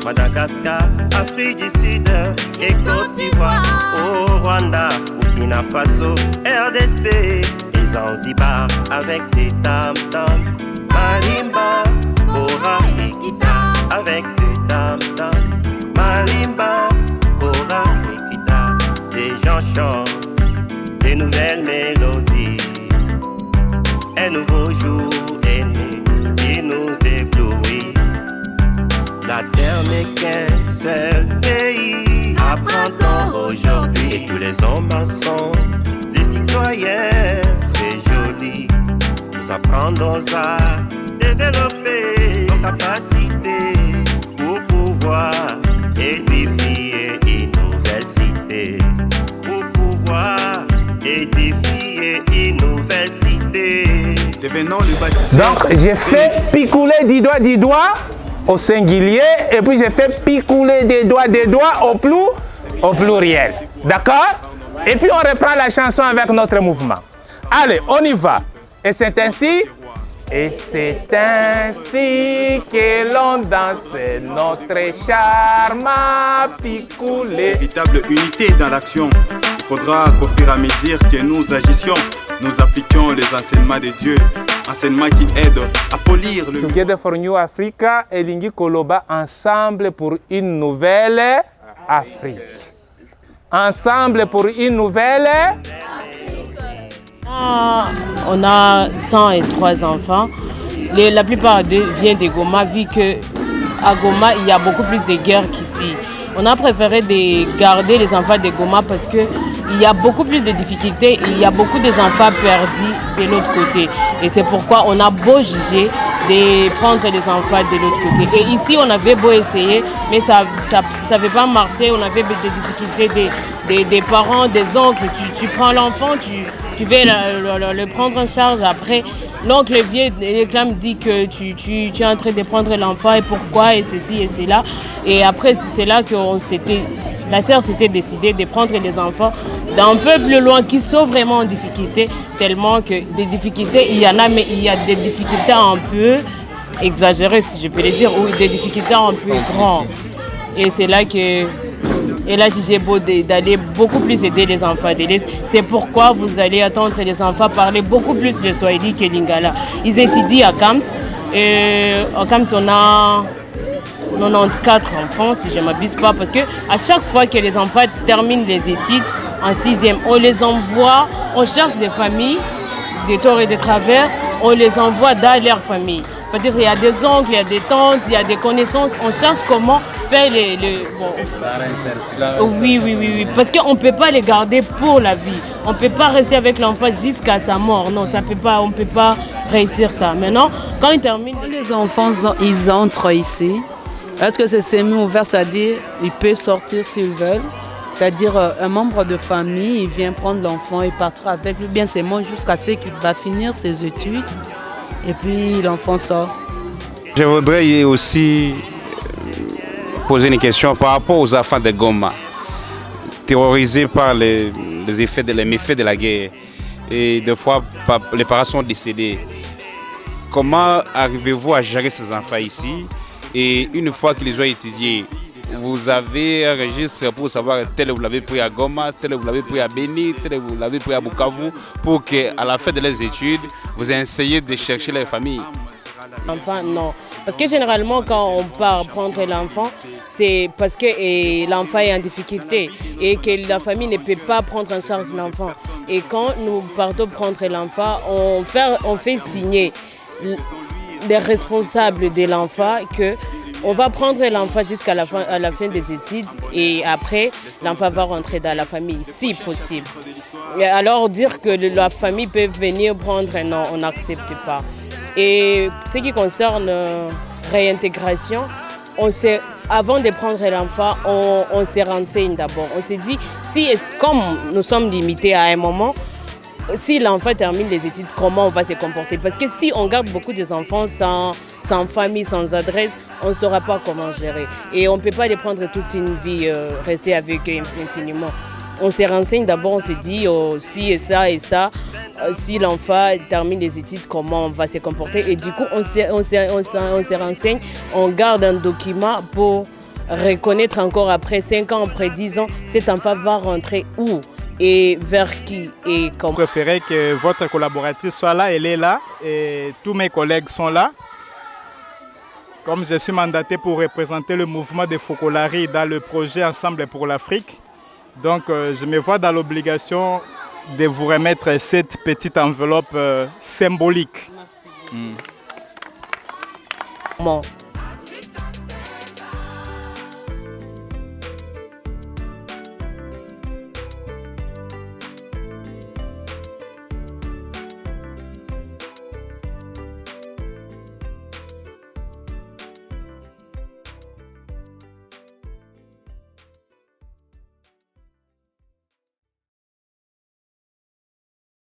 Madagascar, Afrique du Sud et Côte d'Ivoire, au Rwanda, Burkina Faso, RDC et Zanzibar avec des tam-tams, malimba, kora et guitare avec des tam-tams, malimba, kora et guitare. Les gens chantent des nouvelles mélodies. Un nouveau jour est né, il nous éblouit. La terre n'est qu'un seul pays. Apprends-on aujourd'hui. Et tous les hommes en sont des citoyens. C'est joli. Nous apprendons à développer nos capacités pour pouvoir édifier une nouvelle cité. Pour pouvoir édifier une nouvelle cité. Devenons le baptisé. Donc j'ai fait picouler du doigt au singulier et puis j'ai fait picouler des doigts au pluriel. D'accord? Et puis on reprend la chanson avec notre mouvement. Allez, on y va. Et c'est ainsi que l'on danse notre charme à picouler. Véritable unité dans l'action. Il faudra qu'au fur et à mesure que nous agissions, nous appliquions les enseignements de Dieu, enseignements qui aident à polir le... Together for New Africa et Lingi Koloba, ensemble pour une nouvelle Afrique. Ensemble pour une nouvelle Afrique. On a 103 enfants. La plupart d'eux viennent de Goma, vu qu'à Goma, il y a beaucoup plus de guerres qu'ici. On a préféré de garder les enfants de Goma parce qu'il y a beaucoup plus de difficultés. Il y a beaucoup d'enfants perdus de l'autre côté. Et c'est pourquoi on a beau juger de prendre les enfants de l'autre côté. Et ici, on avait beau essayer, mais ça n'avait pas marché. On avait des difficultés des parents, des oncles. Tu prends l'enfant, tu veux le prendre en charge. Après, l'oncle vient et dit que tu es en train de prendre l'enfant et pourquoi, et ceci et cela. Et après, c'est là que la sœur s'était décidée de prendre les enfants d'un peu plus loin qui sont vraiment en difficulté, tellement que des difficultés, il y en a, mais il y a des difficultés un peu exagérées, si je peux le dire, ou des difficultés un peu grandes. Et c'est là que elle a jugé beau d'aller beaucoup plus aider les enfants. C'est pourquoi vous allez attendre les enfants parler beaucoup plus le Swahili que Lingala. Ils étudient à Kams. Et à Kams, on a 94 enfants, si je ne m'abuse pas, parce qu'à chaque fois que les enfants terminent les études en 6e, on les envoie, on cherche des familles, des torts et des travers, on les envoie dans leur famille. C'est-à-dire qu'il y a des oncles, il y a des tantes, il y a des connaissances, on cherche comment faire oui, parce qu'on ne peut pas les garder pour la vie. On ne peut pas rester avec l'enfant jusqu'à sa mort. Non, ça peut pas, on ne peut pas réussir ça. Maintenant, quand ils terminent... Quand les enfants ils entrent ici, est-ce que c'est semi-ouvert, c'est-à-dire ils peuvent sortir s'ils veulent? C'est-à-dire un membre de famille, il vient prendre l'enfant et partir avec lui, bien c'est moi jusqu'à ce qu'il va finir ses études et puis l'enfant sort. Je voudrais aussi poser une question par rapport aux enfants de Goma, terrorisés par les méfaits de la guerre et des fois les parents sont décédés. Comment arrivez-vous à gérer ces enfants ici? Et une fois qu'ils ont étudié, vous avez un registre pour savoir tel vous l'avez pris à Goma, tel vous l'avez pris à Beni, tel vous l'avez pris à Bukavu, pour qu'à la fin de leurs études, vous essayez de chercher les familles. Enfin, non. Parce que généralement, quand on part prendre l'enfant, c'est parce que l'enfant est en difficulté et que la famille ne peut pas prendre en charge l'enfant. Et quand nous partons prendre l'enfant, on fait signer les responsables de l'enfant qu'on va prendre l'enfant jusqu'à la fin des études et après, l'enfant va rentrer dans la famille, si possible. Et alors, dire que la famille peut venir prendre, non, on n'accepte pas. Et ce qui concerne réintégration, avant de prendre l'enfant, on se renseigne d'abord. On se dit, comme nous sommes limités à un moment, si l'enfant termine les études, comment on va se comporter? Parce que si on garde beaucoup d'enfants sans famille, sans adresse, on ne saura pas comment gérer. Et on ne peut pas les prendre toute une vie, rester avec eux infiniment. On se renseigne d'abord, on se dit si et ça et ça. Si l'enfant termine les études, comment on va se comporter. Et du coup, on se renseigne, on garde un document pour reconnaître encore après 5 ans, après 10 ans, cet enfant va rentrer où et vers qui et comment. Je préférais que votre collaboratrice soit là, elle est là et tous mes collègues sont là. Comme je suis mandaté pour représenter le mouvement des Focolari dans le projet Ensemble pour l'Afrique, donc je me vois dans l'obligation de vous remettre cette petite enveloppe symbolique. Merci.